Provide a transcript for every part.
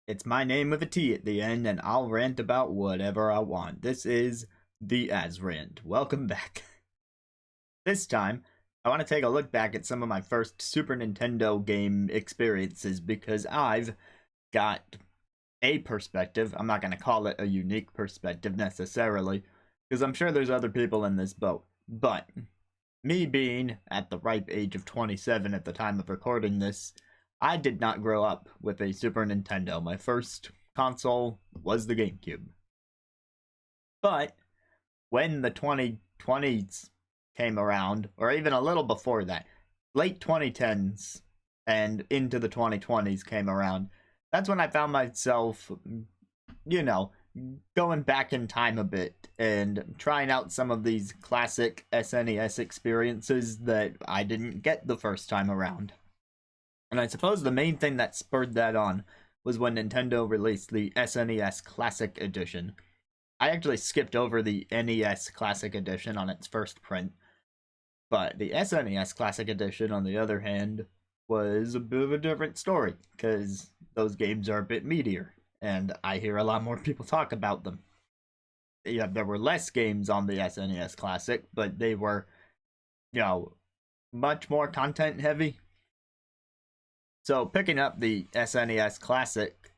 It's my name with a T at the end, and I'll rant about whatever I want. This is the Azrant. Welcome back. This time, I want to take a look back at some of my first Super Nintendo game experiences because I've got a perspective. I'm not going to call it a unique perspective necessarily, because I'm sure there's other people in this boat. But me being at the ripe age of 27 at the time of recording this, I did not grow up with a Super Nintendo. My first console was the GameCube. But when the 2020s came around, or even a little before that, late 2010s and into the 2020s came around, that's when I found myself, going back in time a bit and trying out some of these classic SNES experiences that I didn't get the first time around. And I suppose the main thing that spurred that on was when Nintendo released the SNES Classic Edition. I actually skipped over the NES Classic Edition on its first print, but the SNES Classic Edition, on the other hand, was a bit of a different story, because those games are a bit meatier, and I hear a lot more people talk about them. Yeah, there were less games on the SNES Classic, but they were, much more content heavy. So picking up the SNES Classic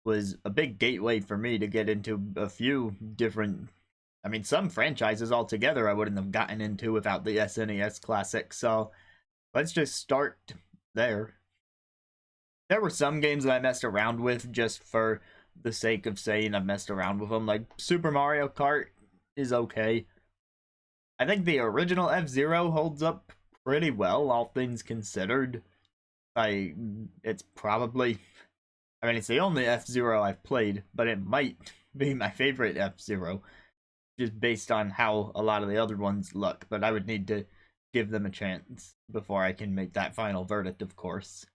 was a big gateway for me to get into a few different, some franchises altogether I wouldn't have gotten into without the SNES Classic. So let's just start there. There were some games that I messed around with just for the sake of saying I've messed around with them. Like Super Mario Kart is okay. I think the original F-Zero holds up pretty well, all things considered. It's the only F-Zero I've played, but it might be my favorite F-Zero, just based on how a lot of the other ones look, but I would need to give them a chance before I can make that final verdict, of course.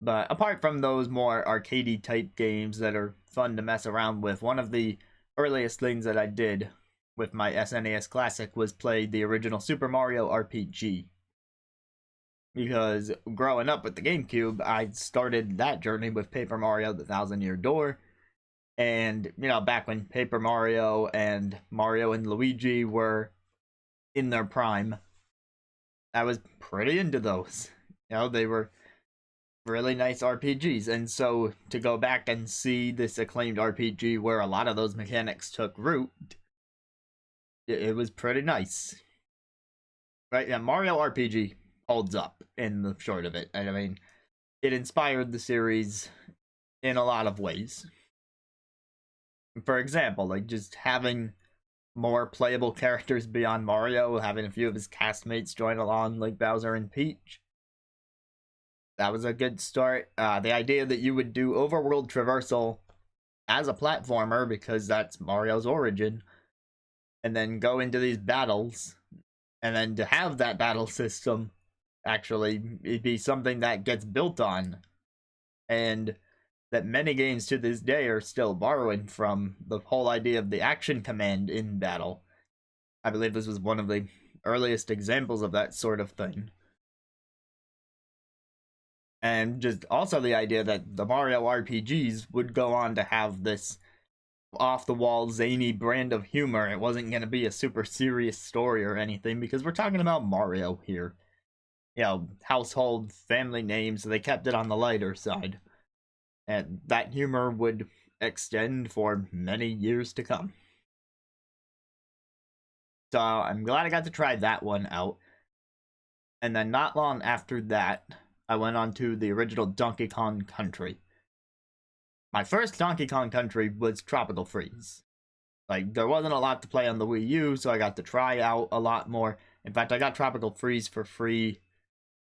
But apart from those more arcadey type games that are fun to mess around with, one of the earliest things that I did with my SNES Classic was play the original Super Mario RPG. Because growing up with the GameCube, I started that journey with Paper Mario: The Thousand Year Door. And, back when Paper Mario and Mario and Luigi were in their prime, I was pretty into those. They were really nice RPGs. And so to go back and see this acclaimed RPG where a lot of those mechanics took root, it was pretty nice. Right? Yeah, Mario RPG holds up in the short of it. It inspired the series in a lot of ways. For example, like just having more playable characters beyond Mario, having a few of his castmates join along, like Bowser and Peach. That was a good start. The idea that you would do overworld traversal as a platformer, because that's Mario's origin, and then go into these battles, and then to have that battle system actually be something that gets built on, and that many games to this day are still borrowing from the whole idea of the action command in battle. I believe this was one of the earliest examples of that sort of thing. And just also the idea that the Mario RPGs would go on to have this off-the-wall zany brand of humor. It wasn't going to be a super serious story or anything, because we're talking about Mario here. Household family names, so they kept it on the lighter side. And that humor would extend for many years to come. So I'm glad I got to try that one out. And then not long after that, I went on to the original Donkey Kong Country. My first Donkey Kong Country was Tropical Freeze. There wasn't a lot to play on the Wii U, so I got to try out a lot more. In fact, I got Tropical Freeze for free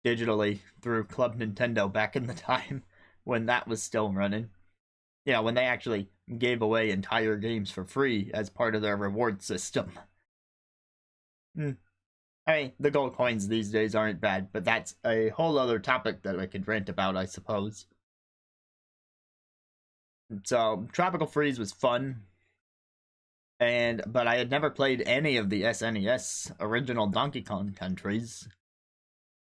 digitally through Club Nintendo back in the time when that was still running. When they actually gave away entire games for free as part of their reward system. The gold coins these days aren't bad, but that's a whole other topic that I could rant about, I suppose. So, Tropical Freeze was fun. But I had never played any of the SNES original Donkey Kong countries.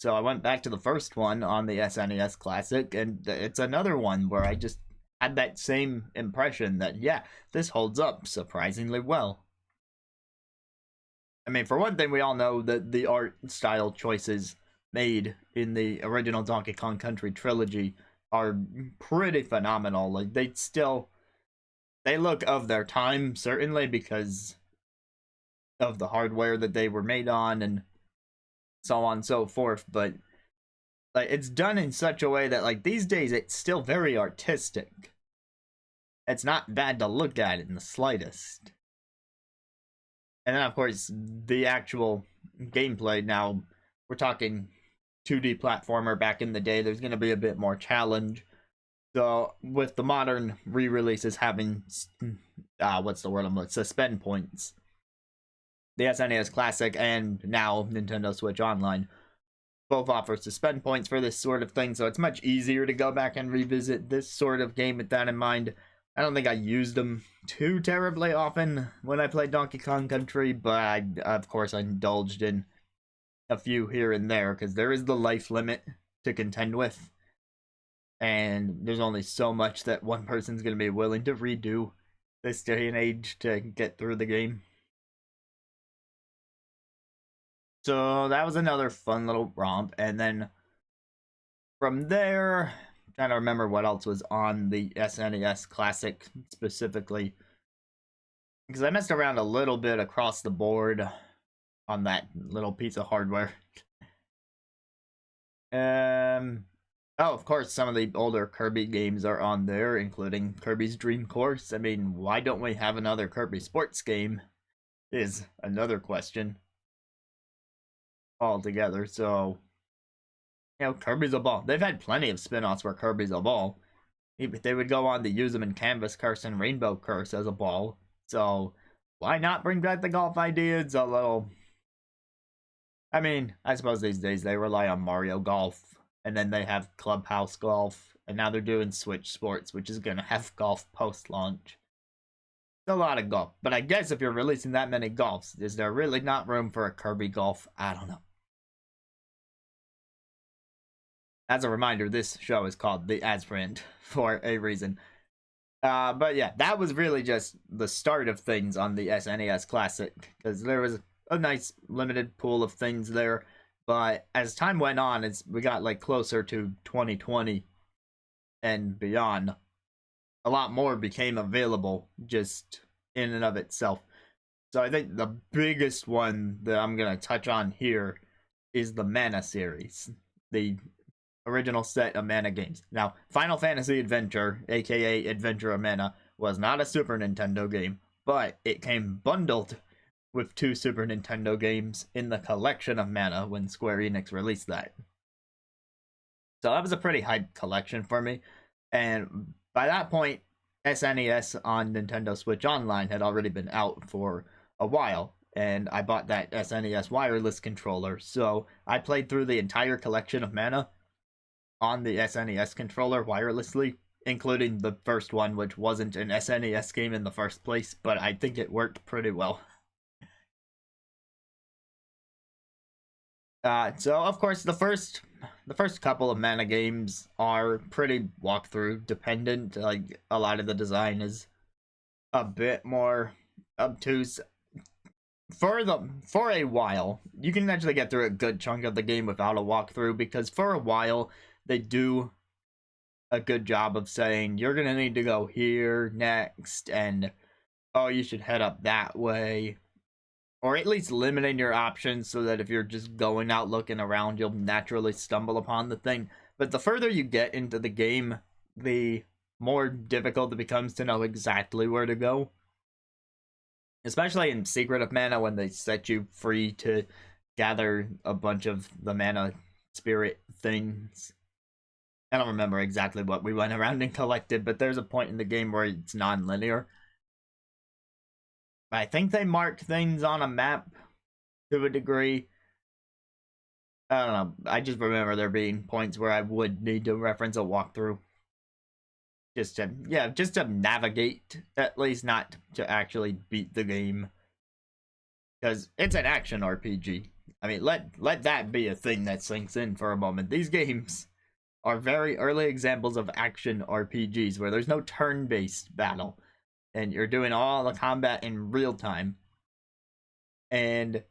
So I went back to the first one on the SNES Classic, and it's another one where I just had that same impression that, yeah, this holds up surprisingly well. I mean, for one thing, we all know that the art style choices made in the original Donkey Kong Country trilogy are pretty phenomenal. Like, they look of their time, certainly, because of the hardware that they were made on and so on and so forth, but like, it's done in such a way that, like, these days it's still very artistic. It's not bad to look at in the slightest. And then, of course, the actual gameplay. Now, we're talking 2D platformer back in the day. There's going to be a bit more challenge. So, with the modern re-releases having, suspend points. The SNES Classic and now Nintendo Switch Online both offer suspend points for this sort of thing, so it's much easier to go back and revisit this sort of game with that in mind. I don't think I used them too terribly often when I played Donkey Kong Country, but of course I indulged in a few here and there, because there is the life limit to contend with, and there's only so much that one person's going to be willing to redo this day and age to get through the game. So that was another fun little romp, and then from there, I'm trying to remember what else was on the SNES Classic specifically, because I messed around a little bit across the board on that little piece of hardware. Oh, of course, some of the older Kirby games are on there, including Kirby's Dream Course. I mean, why don't we have another Kirby sports game is another question altogether. So, you know, Kirby's a ball. They've had plenty of spin-offs where Kirby's a ball. They would go on to use them in Canvas Curse and Rainbow Curse as a ball. So, why not bring back the golf idea? It's a little... I mean, I suppose these days they rely on Mario Golf, and then they have Clubhouse Golf, and now they're doing Switch Sports, which is going to have golf post-launch. It's a lot of golf, but I guess if you're releasing that many golfs, is there really not room for a Kirby Golf? I don't know. As a reminder, this show is called the Azrant for a reason. But yeah, that was really just the start of things on the SNES Classic, because there was a nice limited pool of things there. But as time went on, we got like closer to 2020 and beyond, a lot more became available just in and of itself. So I think the biggest one that I'm going to touch on here is the Mana series, the original set of Mana games. Now, Final Fantasy Adventure, aka Adventure of Mana, was not a Super Nintendo game, but it came bundled with 2 Super Nintendo games in the collection of Mana when Square Enix released that. So that was a pretty hyped collection for me, and by that point, SNES on Nintendo Switch Online had already been out for a while, and I bought that SNES wireless controller, so I played through the entire collection of Mana on the SNES controller wirelessly, including the first one, which wasn't an SNES game in the first place, but I think it worked pretty well. So of course the first couple of Mana games are pretty walkthrough dependent. Like, a lot of the design is a bit more obtuse. For a while, you can actually get through a good chunk of the game without a walkthrough, because for a while they do a good job of saying you're gonna need to go here next, and oh, you should head up that way. Or at least limiting your options so that if you're just going out looking around, you'll naturally stumble upon the thing. But the further you get into the game, the more difficult it becomes to know exactly where to go. Especially in Secret of Mana, when they set you free to gather a bunch of the Mana Spirit things. I don't remember exactly what we went around and collected, but there's a point in the game where it's non-linear. I think they mark things on a map to a degree. I don't know. I just remember there being points where I would need to reference a walkthrough. Just to navigate, at least, not to actually beat the game. Because it's an action RPG. I mean, let that be a thing that sinks in for a moment. These games are very early examples of action RPGs where there's no turn-based battle, and you're doing all the combat in real time. And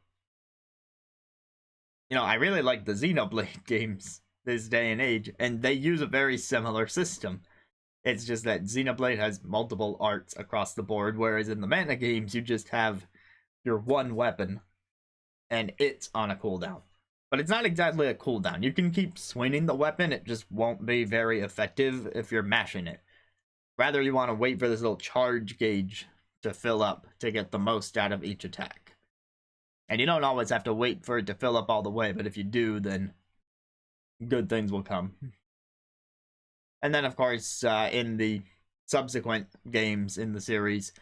I really like the Xenoblade games this day and age, and they use a very similar system. It's just that Xenoblade has multiple arts across the board, whereas in the Mana games, you just have your one weapon, and it's on a cooldown. But it's not exactly a cooldown. You can keep swinging the weapon, it just won't be very effective if you're mashing it. Rather, you want to wait for this little charge gauge to fill up to get the most out of each attack. And you don't always have to wait for it to fill up all the way, but if you do, then good things will come. And then, of course, in the subsequent games in the series,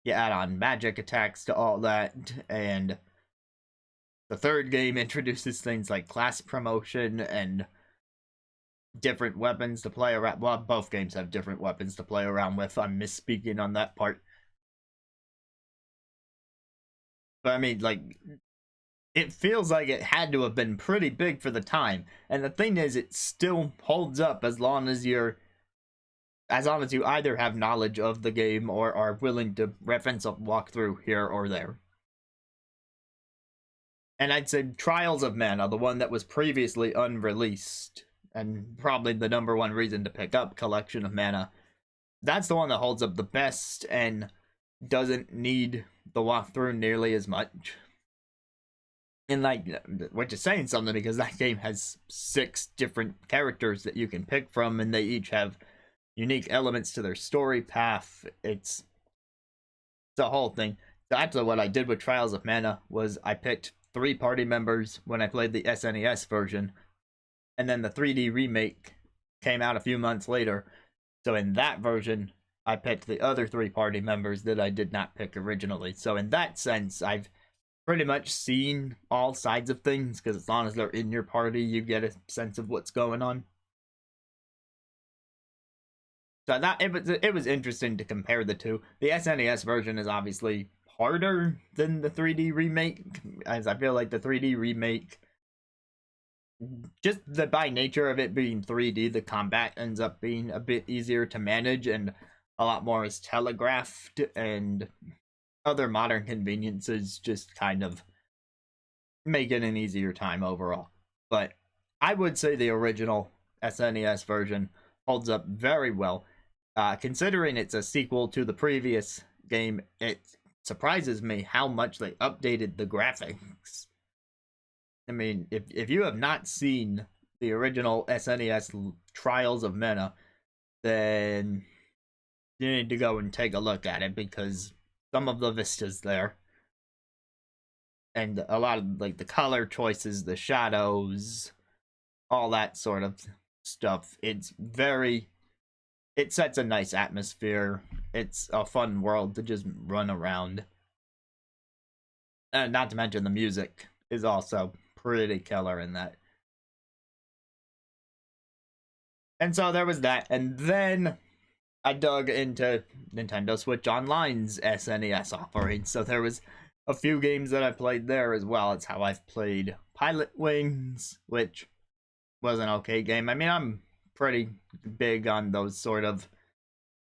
you add on magic attacks to all that, and the third game introduces things like class promotion and different weapons to play around. Well, both games have different weapons to play around with. I'm misspeaking on that part. But I mean, like, it feels like it had to have been pretty big for the time. And the thing is, it still holds up as long as you either have knowledge of the game or are willing to reference a walkthrough here or there. And I'd say Trials of Mana, the one that was previously unreleased, and probably the number one reason to pick up Collection of Mana, that's the one that holds up the best and doesn't need the walkthrough nearly as much. And like, which is saying something, because that game has 6 different characters that you can pick from, and they each have unique elements to their story path. It's the whole thing. So actually what I did with Trials of Mana was I picked 3 party members when I played the SNES version, and then the 3D remake came out a few months later. So in that version, I picked the other 3 party members that I did not pick originally. So in that sense, I've pretty much seen all sides of things, because as long as they're in your party, you get a sense of what's going on. So that it was interesting to compare the two. The SNES version is obviously harder than the 3D remake, as I feel like the 3D remake, just by nature of it being 3D, the combat ends up being a bit easier to manage, and a lot more is telegraphed, and other modern conveniences just kind of make it an easier time overall. But I would say the original SNES version holds up very well. Considering it's a sequel to the previous game, it surprises me how much they updated the graphics. I mean, if you have not seen the original SNES Trials of Mana, then you need to go and take a look at it, because some of the vistas there, and a lot of like the color choices, the shadows, all that sort of stuff, it sets a nice atmosphere. It's a fun world to just run around. And not to mention the music is also pretty killer in that. And so there was that, and then I dug into Nintendo Switch Online's SNES offering. So there was a few games that I played there as well. It's how I've played Pilot Wings, which was an okay game. I mean, I'm pretty big on those sort of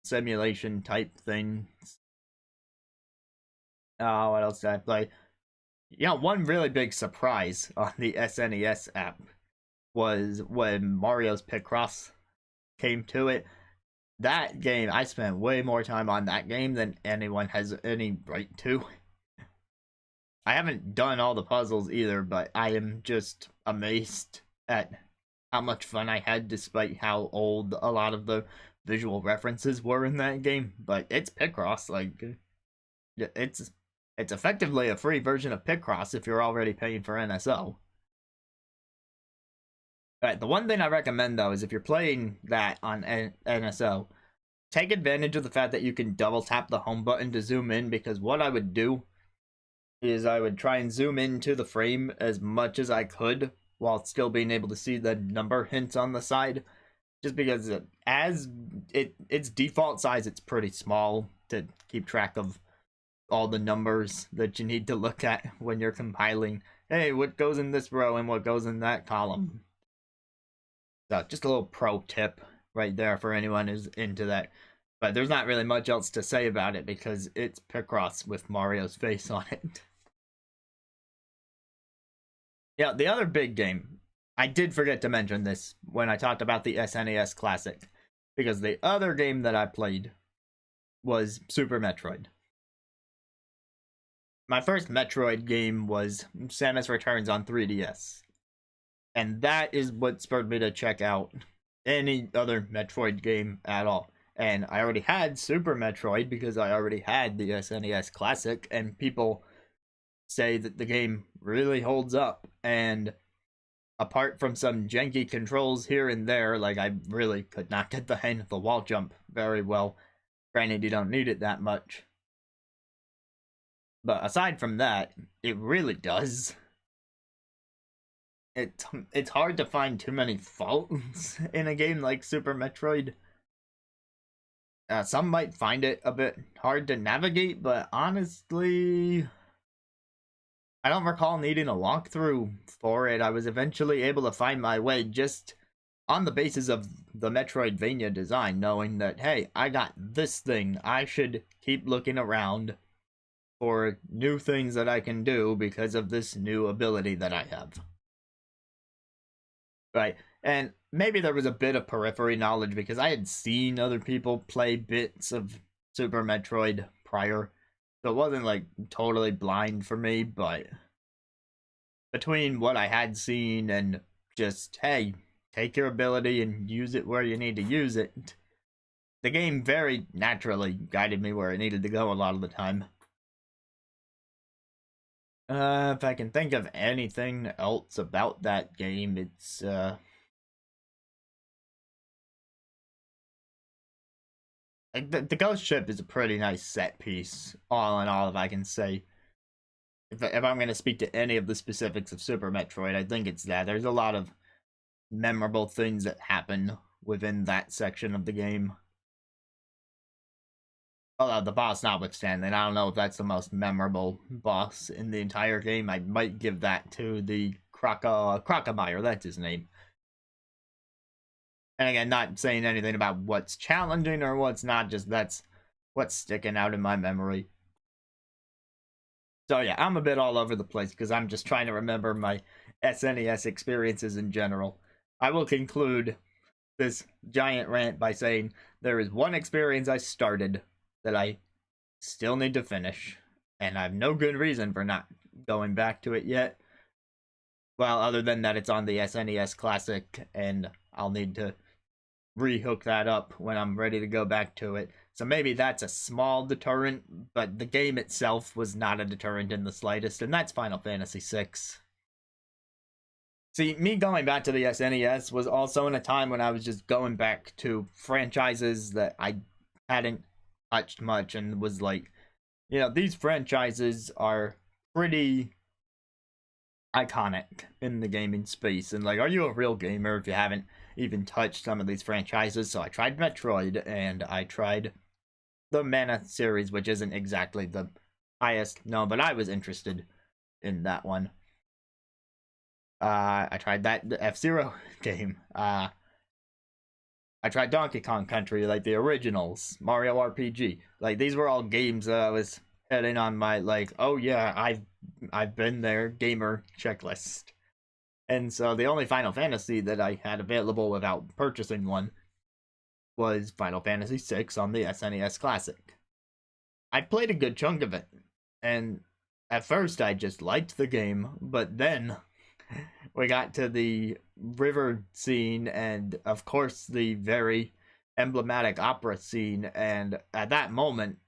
simulation type things. What else did I play? One really big surprise on the SNES app was when Mario's Picross came to it. That game, I spent way more time on that game than anyone has any right to. I haven't done all the puzzles either, but I am just amazed at how much fun I had, despite how old a lot of the visual references were in that game. But it's Picross, like, it's effectively a free version of Picross if you're already paying for NSO. Alright, the one thing I recommend, though, is if you're playing that on NSO, take advantage of the fact that you can double tap the home button to zoom in, because what I would do is I would try and zoom into the frame as much as I could while still being able to see the number hints on the side, just because its default size, it's pretty small to keep track of all the numbers that you need to look at when you're compiling hey, what goes in this row and what goes in that column. So just a little pro tip right there for anyone who's into that. But there's not really much else to say about it because it's Picross with Mario's face on it. Yeah, the other big game, I did forget to mention this when I talked about the SNES Classic, because the other game that I played was Super Metroid. My first Metroid game was Samus Returns on 3DS. And that is what spurred me to check out any other Metroid game at all. And I already had Super Metroid because I already had the SNES Classic, and people say that the game really holds up. And apart from some janky controls here and there, like I really could not get the hang of the wall jump very well. Granted, you don't need it that much. But aside from that, it really does. It's hard to find too many faults in a game like Super Metroid. Some might find it a bit hard to navigate, but honestly, I don't recall needing a walkthrough for it. I was eventually able to find my way just on the basis of the Metroidvania design, knowing that, hey, I got this thing. I should keep looking around for new things that I can do because of this new ability that I have. Right, and maybe there was a bit of periphery knowledge because I had seen other people play bits of Super Metroid prior, so it wasn't like totally blind for me, but between what I had seen and just, hey, take your ability and use it where you need to use it, the game very naturally guided me where it needed to go a lot of the time. If I can think of anything else about that game, it's, the ghost ship is a pretty nice set piece, all in all, if I can say. If I'm going to speak to any of the specifics of Super Metroid, I think it's that. There's a lot of memorable things that happen within that section of the game. Although the boss notwithstanding, I don't know if that's the most memorable boss in the entire game. I might give that to the Crocomire, that's his name. And again, not saying anything about what's challenging or what's not, just that's what's sticking out in my memory. So yeah, I'm a bit all over the place because I'm just trying to remember my SNES experiences in general. I will conclude this giant rant by saying there is one experience I started that I still need to finish, and I have no good reason for not going back to it yet. Well, other than that it's on the SNES Classic, and I'll need to rehook that up when I'm ready to go back to it. So maybe that's a small deterrent, but the game itself was not a deterrent in the slightest, and that's Final Fantasy VI. See, me going back to the SNES was also in a time when I was just going back to franchises that I hadn't touched much, and was like, you know, these franchises are pretty iconic in the gaming space, and like, are you a real gamer if you haven't even touched some of these franchises? So I tried Metroid, and I tried the Mana series, which isn't exactly the highest known, but I was interested in that one. I tried the F-Zero game. I tried Donkey Kong Country, like the originals, Mario RPG. Like, these were all games that I was heading on my, like, oh yeah, I've been there gamer checklist. And so the only Final Fantasy that I had available without purchasing one was Final Fantasy VI on the SNES Classic. I played a good chunk of it, and at first I just liked the game, but then we got to the river scene, and of course the very emblematic opera scene, and at that moment,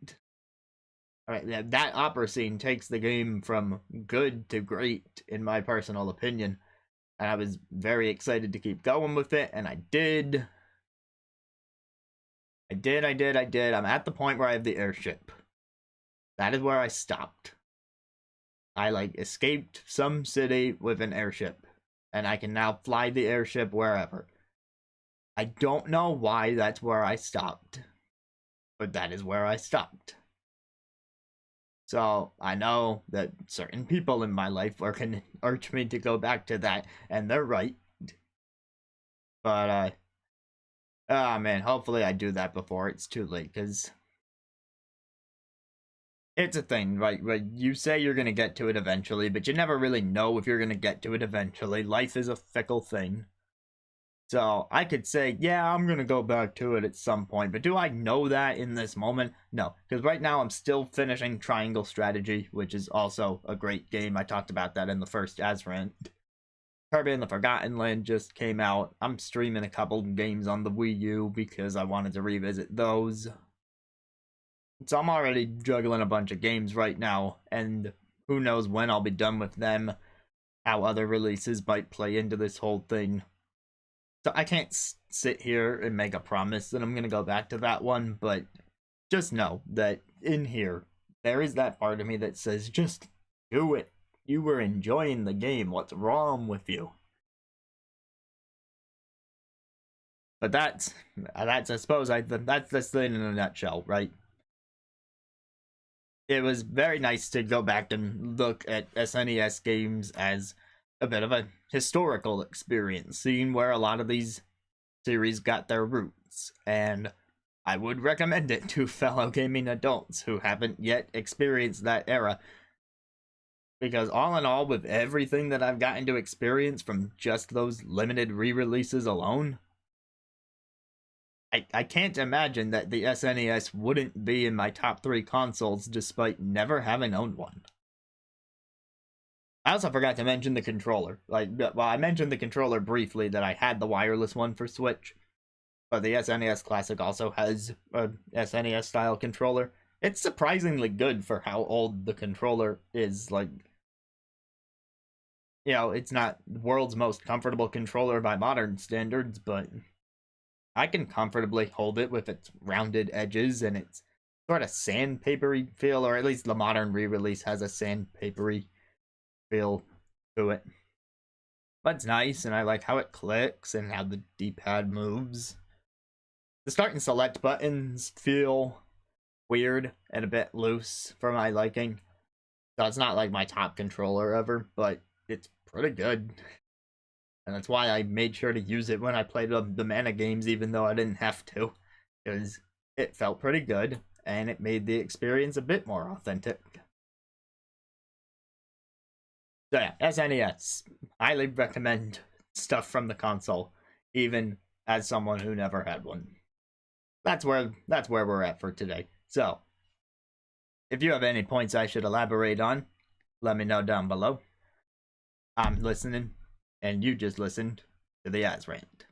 that opera scene takes the game from good to great, in my personal opinion, and I was very excited to keep going with it, and I did. I'm at the point where I have the airship. That is where I stopped. I, like, escaped some city with an airship, and I can now fly the airship wherever. I don't know why that's where I stopped, but that is where I stopped. So I know that certain people in my life are going to urge me to go back to that, and they're right. But, oh man, hopefully I do that before it's too late, because it's a thing, right? You say you're going to get to it eventually, but you never really know if you're going to get to it eventually. Life is a fickle thing. So I could say, yeah, I'm going to go back to it at some point, but do I know that in this moment? No, because right now I'm still finishing Triangle Strategy, which is also a great game. I talked about that in the first Azrant. Kirby and the Forgotten Land just came out. I'm streaming a couple games on the Wii U because I wanted to revisit those. So I'm already juggling a bunch of games right now, and who knows when I'll be done with them, how other releases might play into this whole thing. So I can't sit here and make a promise that I'm going to go back to that one, but just know that in here, there is that part of me that says, just do it. You were enjoying the game. What's wrong with you? But that's I suppose, that's this thing in a nutshell, right? It was very nice to go back and look at SNES games as a bit of a historical experience, seeing where a lot of these series got their roots, and I would recommend it to fellow gaming adults who haven't yet experienced that era, because all in all, with everything that I've gotten to experience from just those limited re-releases alone, I can't imagine that the SNES wouldn't be in my top 3 consoles despite never having owned one. I also forgot to mention the controller. I mentioned the controller briefly, that I had the wireless one for Switch, but the SNES Classic also has a SNES style controller. It's surprisingly good for how old the controller is. Like, you know, it's not the world's most comfortable controller by modern standards, but I can comfortably hold it with its rounded edges and its sort of sandpapery feel, or at least the modern re-release has a sandpapery feel to it. But it's nice, and I like how it clicks and how the D-pad moves. The start and select buttons feel weird and a bit loose for my liking. So it's not like my top controller ever, but it's pretty good. And that's why I made sure to use it when I played the Mana games, even though I didn't have to. Because it felt pretty good, and it made the experience a bit more authentic. So yeah, SNES. Highly recommend stuff from the console, even as someone who never had one. That's where we're at for today. So, if you have any points I should elaborate on, let me know down below. I'm listening, and you just listened to the Azrant.